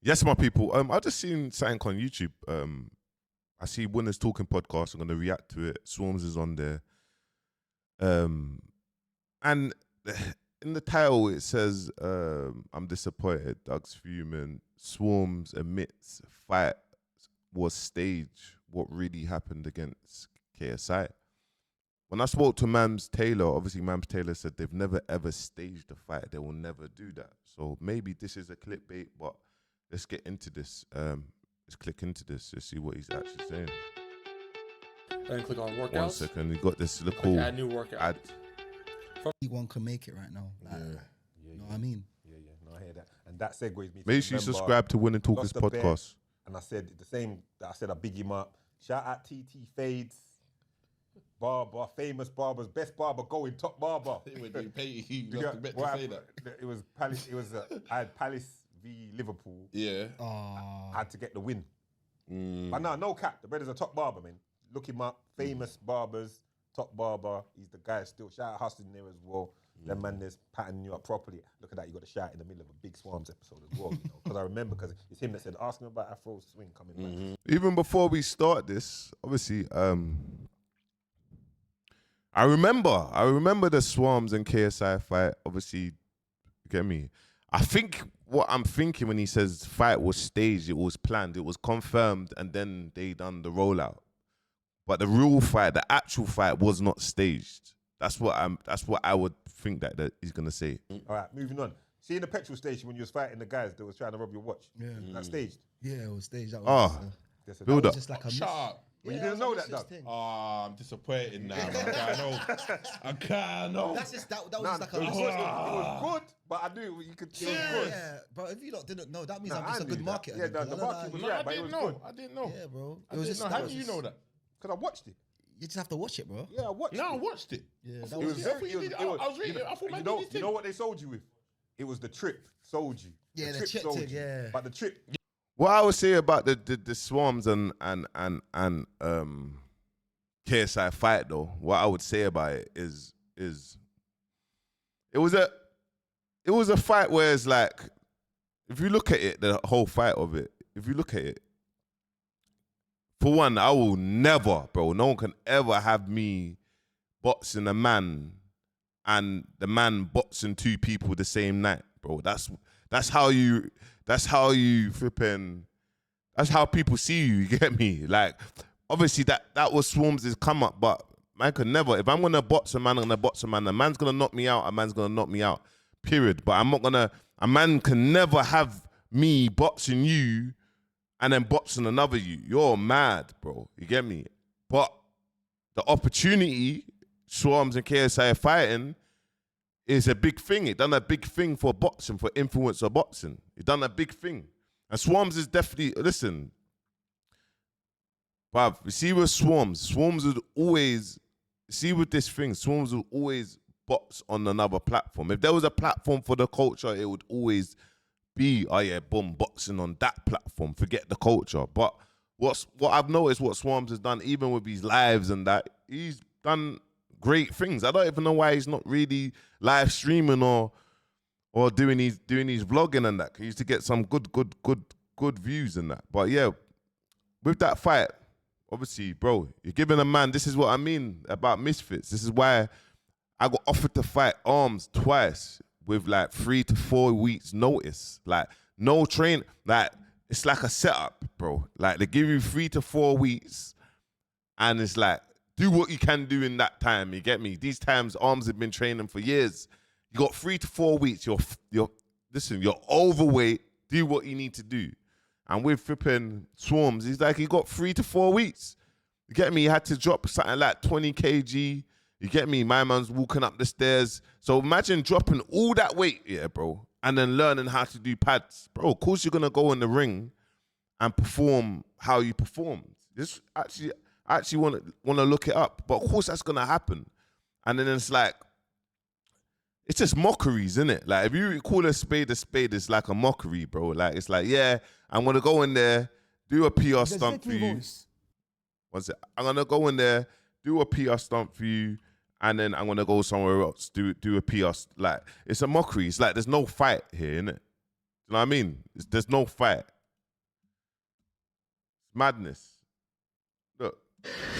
Yes, my people. I just seen something on YouTube. I see Winners Talking podcast. I'm gonna react to it. Swarmz is on there. And in the title it says, "I'm disappointed." Doug's fuming. Swarmz admits fight was staged. What really happened against KSI? When I spoke to Mams Taylor, obviously Mams Taylor said they've never ever staged a fight. They will never do that. So maybe this is a clickbait, but let's get into this. Let's click into this to see what he's actually saying. Then click on workouts. 1 second, we got this little add new workout. One can make it right now. Like, you know what I mean? Yeah, no, I hear that. And that segues me. Make sure you subscribe to Winning Talkers podcast. And I said the same that I said I big him up. Shout out TT Fades, barber, famous barbers, best barber going, top barber. When you pay, you have to bet to say that. It was Palace. It was I had Palace v Liverpool. Yeah. I had to get the win. But no cap. The brother's a top barber, man. Look him up. Famous barbers, top barber. He's the guy still. Shout out Hustle in there as well. Them man there's patterning you up properly. Look at that. You got a shout in the middle of a big Swarmz episode as well. Because I remember, because it's him that said, ask me about Afro swing coming back. Even before we start this, obviously, I remember the Swarmz and KSI fight. Obviously, you get me. I think what I'm thinking when he says fight was staged, it was planned, it was confirmed, and then they done the rollout. But the real fight, the actual fight, was not staged. That's what I would think that he's gonna say. All right, moving on. See in the petrol station when you was fighting the guys that was trying to rob your watch. Yeah. That staged. Yeah, it was staged. That was, build up. just like a Shut up. Well, you didn't know that, Doug. I'm disappointed now. I can't know. That's just that was Nah, just like it a was good, but I knew you could. It was good. Yeah, bro. If you lot didn't know, that means Nah, I'm just I a good knew that. marketer. Yeah, then, the 'cause I market was know right, I but it didn't was know. good. I didn't know. Yeah, bro. I didn't know. How do you know that? Because I watched it. You just have to watch it, bro. Yeah, I watched it. No, I watched it. Yeah, It was very. I was reading. I thought man you know what they sold you with? It was the trip sold you. Yeah, the trip sold thing, you. yeah. But the trip. What I would say about the Swarmz and KSI fight though, what I would say about it is it was a fight where it's like, if you look at it, the whole fight of it, if you look at it, for one, I will never, bro, no one can ever have me boxing a man and the man boxing two people the same night, bro. That's how flipping, that's how people see you get me? Like, obviously that was Swarmz' come up, but man could never, if I'm gonna box a man, I'm gonna box a man. A man's gonna knock me out, a man's gonna knock me out, period. But I'm not gonna, a man can never have me boxing you and then boxing another you. You're mad, bro. You get me? But the opportunity, Swarmz and KSI fighting, is a big thing. It done a big thing for boxing, for influencer boxing. It done a big thing. And Swarmz is definitely, listen, bruv, you see with Swarmz would always, see with this thing, Swarmz would always box on another platform. If there was a platform for the culture, it would always be, oh yeah, boom, boxing on that platform. Forget the culture. But what I've noticed, what Swarmz has done, even with his lives and that, he's done great things. I don't even know why he's not really live streaming or doing his vlogging and that. He used to get some good views and that. But yeah, with that fight, obviously, bro, you're giving a man, this is what I mean about misfits. This is why I got offered to fight Arms twice with like 3 to 4 weeks notice. Like, no train, like, it's like a setup, bro. Like, they give you 3 to 4 weeks and it's like, do what you can do in that time, you get me? These times, Arms have been training for years. You got 3 to 4 weeks, you're overweight, do what you need to do. And with flipping Swarmz, he's like, he got 3 to 4 weeks. You get me? He had to drop something like 20 kg. You get me? My man's walking up the stairs. So imagine dropping all that weight, yeah, bro, and then learning how to do pads. Bro, of course you're going to go in the ring and perform how you performed. This actually want to look it up. But of course that's going to happen. And then it's like, it's just mockeries, isn't it? Like, if you call a spade, it's like a mockery, bro. Like, it's like, yeah, I'm going to go in there, do a PR stunt for you. One sec. I'm going to go in there, do a PR stunt for you, and then I'm going to go somewhere else, do a PR. Like, it's a mockery. It's like there's no fight here, innit? You know what I mean? There's no fight. Madness. Look.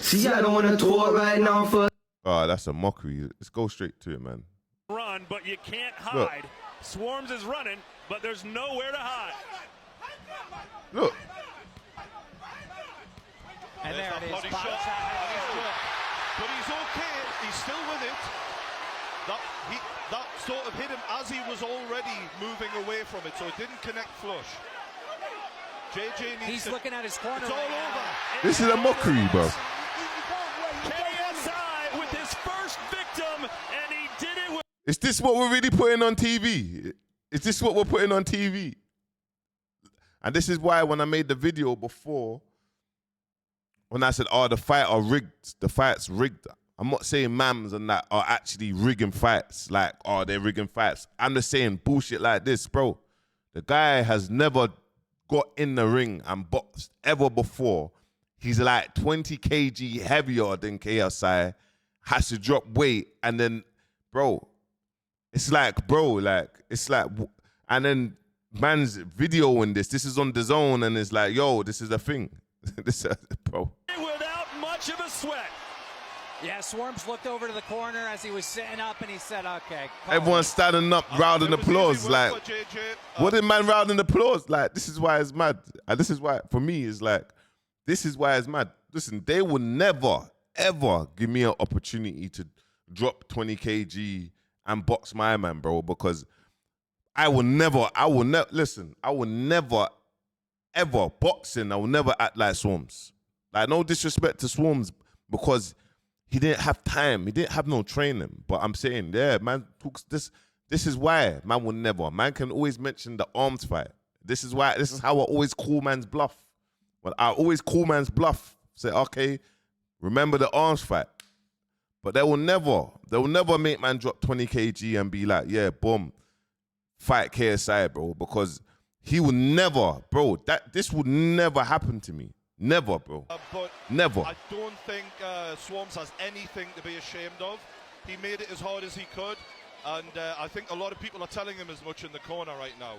See, I don't want to talk right now for. Oh, that's a mockery. Let's go straight to it, man. Run, but you can't hide. Look. Swarmz is running, but there's nowhere to hide. Look. And there it is. Body shot. But he's okay. He's still with it. That sort of hit him as he was already moving away from it, so it didn't connect flush. JJ needs He's looking at his corner. It's all over. This is a mockery, bro. KSI with his first victim, and he did it with... Is this what we're really putting on TV? Is this what we're putting on TV? And this is why when I made the video before, when I said, oh, the fight are rigged, the fight's rigged. I'm not saying mams and that are actually rigging fights, like, oh, they're rigging fights. I'm just saying bullshit like this, bro. The guy has never got in the ring and boxed ever before. He's like 20 kg heavier than KSI, has to drop weight, and then, bro, it's like, bro, like, it's like, and then man's videoing this. This is on the zone, and it's like, yo, this is a thing. This, bro. Without much of a sweat. Yeah, Swarmz looked over to the corner as he was sitting up, and he said, okay. Everyone's standing up, rounding applause. Like, what did man rounding applause? Like, this is why it's mad. And this is why, for me, it's like, this is why it's mad. Listen, they will never, ever give me an opportunity to drop 20 kg and box my man, bro, because I will never, listen, I will never, ever, boxing, I will never act like Swarmz. Like, no disrespect to Swarmz, because he didn't have time. He didn't have no training. But I'm saying, yeah, man talks this. This is why man will never. Man can always mention the arms fight. This is why. This is how I always call man's bluff. When I always call man's bluff, say, okay, remember the arms fight. But they will never make man drop 20 kg and be like, yeah, boom, fight KSI, bro, because he will never, bro. This would never happen to me. Never, bro. But never. I don't think Swarmz has anything to be ashamed of. He made it as hard as he could, and I think a lot of people are telling him as much in the corner right now.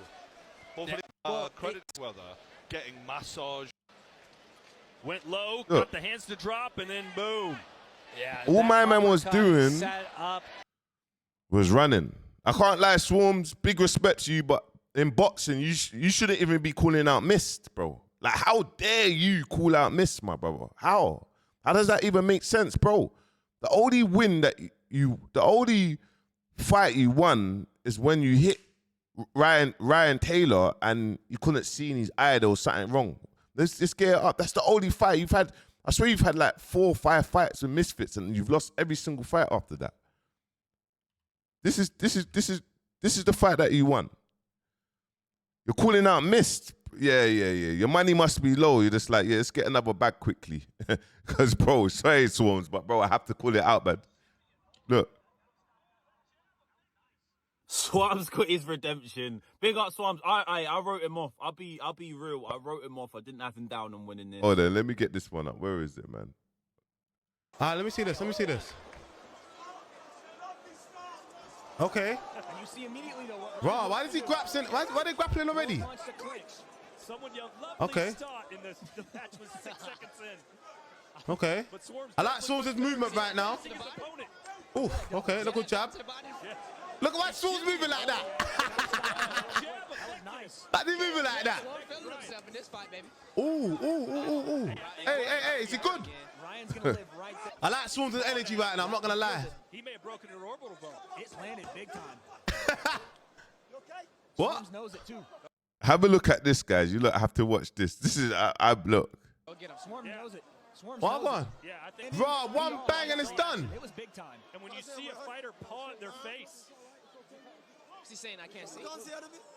Hopefully, credit to weather, getting massage. Went low, got the hands to drop, and then boom. Yeah. All my man was doing was running. I can't lie, Swarmz, big respect to you, but in boxing, you shouldn't even be calling out missed, bro. Like, how dare you call out miss, my brother? How? How does that even make sense, bro? The only win that the only fight you won is when you hit Ryan Taylor and you couldn't see in his eye there was something wrong. Let's get it up. That's the only fight you've had. I swear you've had like 4 or 5 fights with misfits and you've lost every single fight after that. This is the fight that you won. You're calling out missed. Yeah. Your money must be low. You're just like, yeah, let's get another bag quickly. Because, bro, sorry, Swarmz, but, bro, I have to call it out, man. Look. Swarmz got his redemption. Big up Swarmz. I wrote him off. I'll be real. I wrote him off. I didn't have him down on winning this. Oh, then let me get this one up. Where is it, man? Let me see this. Okay. And you see immediately though. Bro, why does he grab? Why are they grappling already? Someone yelled lovely start in this. The match was 6 seconds in. Okay. I like Swarmz' movement right now. Oh, okay. Look at jab. Look at why Swarmz moving like that. Like he moving like that. Ooh. Hey, is he good? I like Swarmz' energy right now. I'm not gonna lie. He may have broken an orbital bone. It's landed big time. What? Swarmz knows it too. Have a look at this, guys. You have to watch this. This is I look. Swarmz knows it. Swarmz What knows one? it. Yeah, I think. Bro, one bang and it's done. It was big time. And when you see a fighter paw at their face. Is he saying I can't see?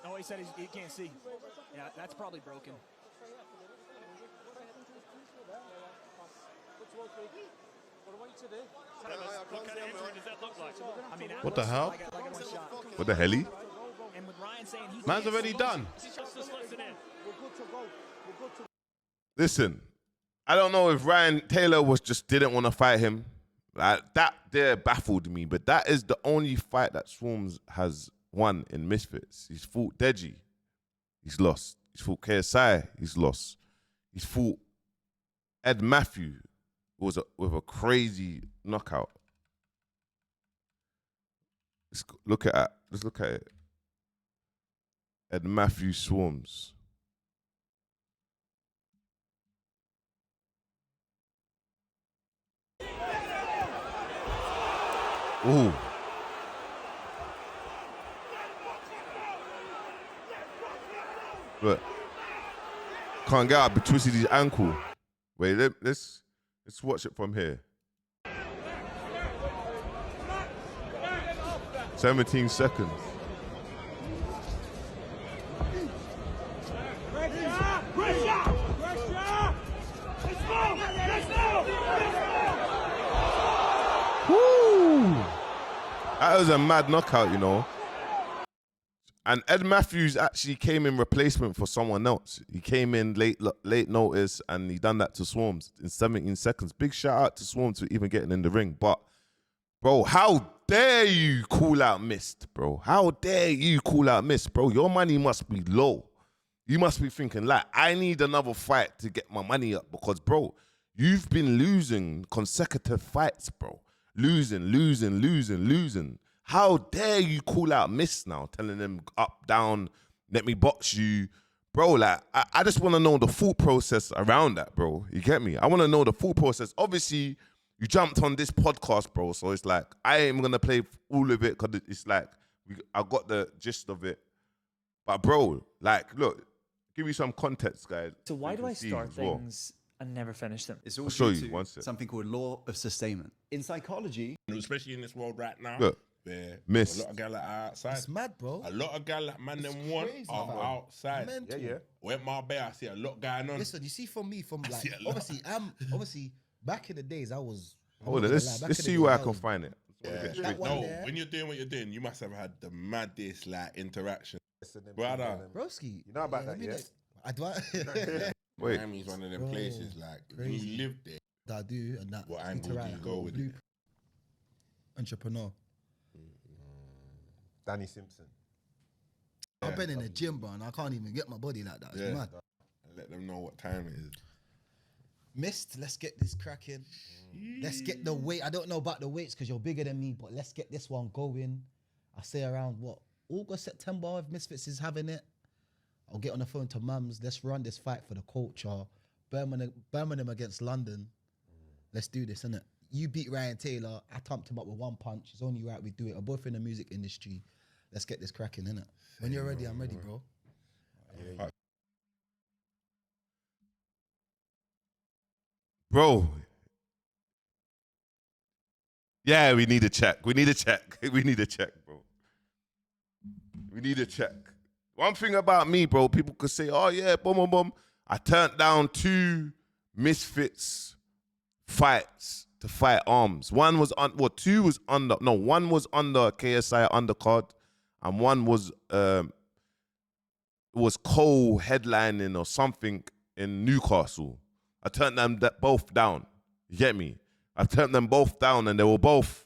No, he said he can't see. Yeah, that's probably broken. What kind of injury does that look like? I mean, What the hell? What the hell? And with Ryan saying he Man's already done. Just listen in. Listen, I don't know if Ryan Taylor didn't want to fight him. Like, that there baffled me, but that is the only fight that Swarmz has won in Misfits. He's fought Deji. he's lost. He's fought KSI, he's lost. He's fought Ed Matthew with a crazy knockout. Let's look at it. Let's look at it. Ed Matthew Swarmz. Ooh. Look. Can't get up, but twisted his ankle. Wait, let's watch it from here. 17 seconds. Woo! That was a mad knockout, you know. And Ed Matthews actually came in replacement for someone else. He came in late notice, and he done that to Swarmz in 17 seconds. Big shout out to Swarmz for even getting in the ring. But, bro, how dare you call out Mist, bro? How dare you call out Mist, bro? Your money must be low. You must be thinking, like, I need another fight to get my money up because, bro, you've been losing consecutive fights, bro. Losing. How dare you call out Mist now, telling them up, down, let me box you. Bro, like, I just want to know the thought process around that, bro. You get me? I want to know the thought process. Obviously, you jumped on this podcast, bro, so it's like, I ain't going to play all of it because it's like, I got the gist of it. But, bro, like, look, give you some context, guys. So why do I start things and never finish them? It's all I'll show due you to one sec. something called law of sustainment. In psychology, especially in this world right now. Look. Where Mist. a lot of gal are outside. It's mad, bro. A lot of gal that man them want crazy, are bro. outside. Mental. Yeah. Went Marbella, I see a lot going on. Listen, you see, from me, from like, see a lot. obviously, back in the days, I was. Hold on, let's see where I can find it. That one No, there. when you're doing what you're doing, you must have had the maddest like interaction. Brother. Broski. You know about that, yeah? I do. Wait. Miami's one of them Bro, places like crazy. you live there. That I do, and that What angle do you interact go with with it? entrepreneur. Danny Simpson. I've been in the gym, bro, and I can't even get my body like that. It's Yeah. mad. Let them know what time it is. Mist, let's get this cracking. Let's get the weight. I don't know about the weights because you're bigger than me, but let's get this one going. I say around what? August, September, if Misfits is having it. I'll get on the phone to Mums. Let's run this fight for the culture. Birmingham against London. Let's do this, innit? You beat Ryan Taylor. I thumped him up with one punch. It's only right we do it. We're both in the music industry. Let's get this cracking, innit? When you're ready, I'm ready, bro. Bro. Yeah, we need a check. We need a check, bro. We need a check. One thing about me, bro, people could say, oh, yeah, boom. I turned down 2 Misfits fights to fight Arms. One was on, well, 2 was under, no, one was under KSI undercard, and one was co-headlining or something in Newcastle. I turned them both down. You get me? I turned them both down, and they were both,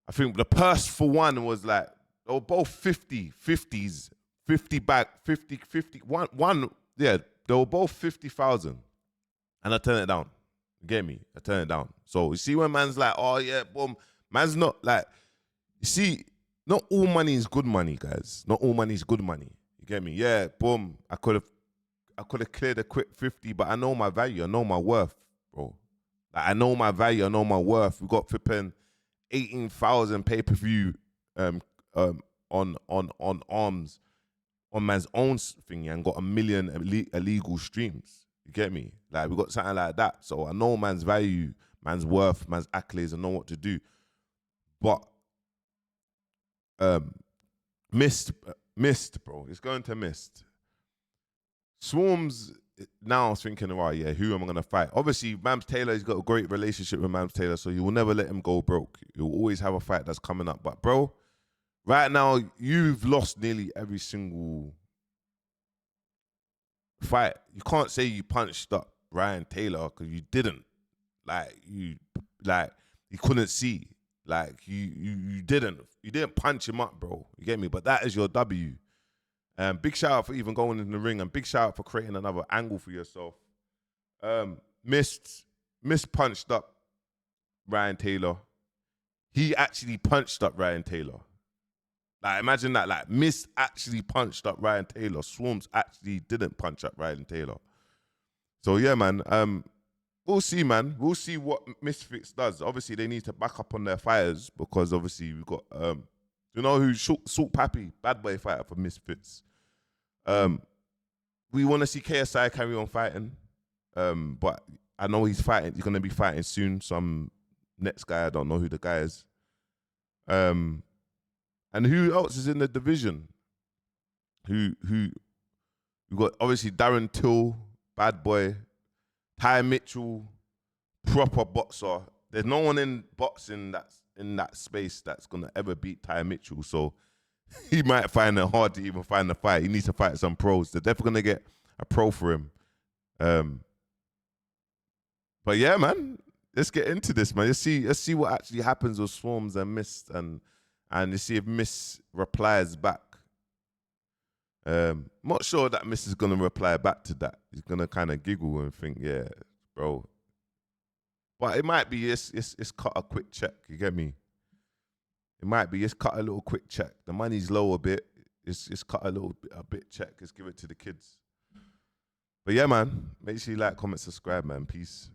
I think the purse for one was like, they were both 50s, 50 back, 50, one, yeah, they were both 50,000. And I turned it down. You get me? I turned it down. So you see when man's like, oh yeah, boom, man's not like, you see, not all money is good money, guys. Not all money is good money. You get me? Yeah, boom, I could have cleared a quick 50, but I know my value, I know my worth, bro. Like, I know my value, I know my worth. We got flipping 18,000 pay-per-view on Arms on man's own thing, and got 1 million illegal streams. You get me? Like, we got something like that. So I know man's value, man's worth, man's accolades, I know what to do. But Mist, bro. It's going to Mist. Swarmz now is thinking, right, yeah, who am I going to fight? Obviously, Mams Taylor, he's got a great relationship with Mams Taylor, so you will never let him go broke. You'll always have a fight that's coming up. But, bro, right now, you've lost nearly every single fight. You can't say you punched up Ryan Taylor because you didn't. You couldn't see. You didn't punch him up, bro. You get me? But that is your W. Big shout out for even going in the ring, and big shout out for creating another angle for yourself. Mist punched up Ryan Taylor. He actually punched up Ryan Taylor. Like, imagine that. Like, Mist actually punched up Ryan Taylor. Swarmz actually didn't punch up Ryan Taylor. So yeah, man. We'll see, man. We'll see what Misfits does. Obviously, they need to back up on their fighters because obviously we've got you know who Salt Pappy, bad boy fighter for Misfits. We want to see KSI carry on fighting. But I know he's fighting. He's gonna be fighting soon. Some next guy, I don't know who the guy is. And who else is in the division? Who we got obviously Darren Till, bad boy, Ty Mitchell, proper boxer. There's no one in boxing that's in that space that's gonna ever beat Ty Mitchell. So he might find it hard to even find the fight. He needs to fight some pros. They're definitely gonna get a pro for him. But yeah, man, let's get into this, man. Let's see what actually happens with Swarmz and Mist, and let's see if Mist replies back. Not sure that Mist is gonna reply back to that. He's gonna kind of giggle and think, yeah, bro. But it might be it's cut a quick check. You get me? It might be it's cut a little quick check. The money's low a bit. It's cut a bit check. Let's give it to the kids. But yeah, man, make sure you like, comment, subscribe, man. Peace.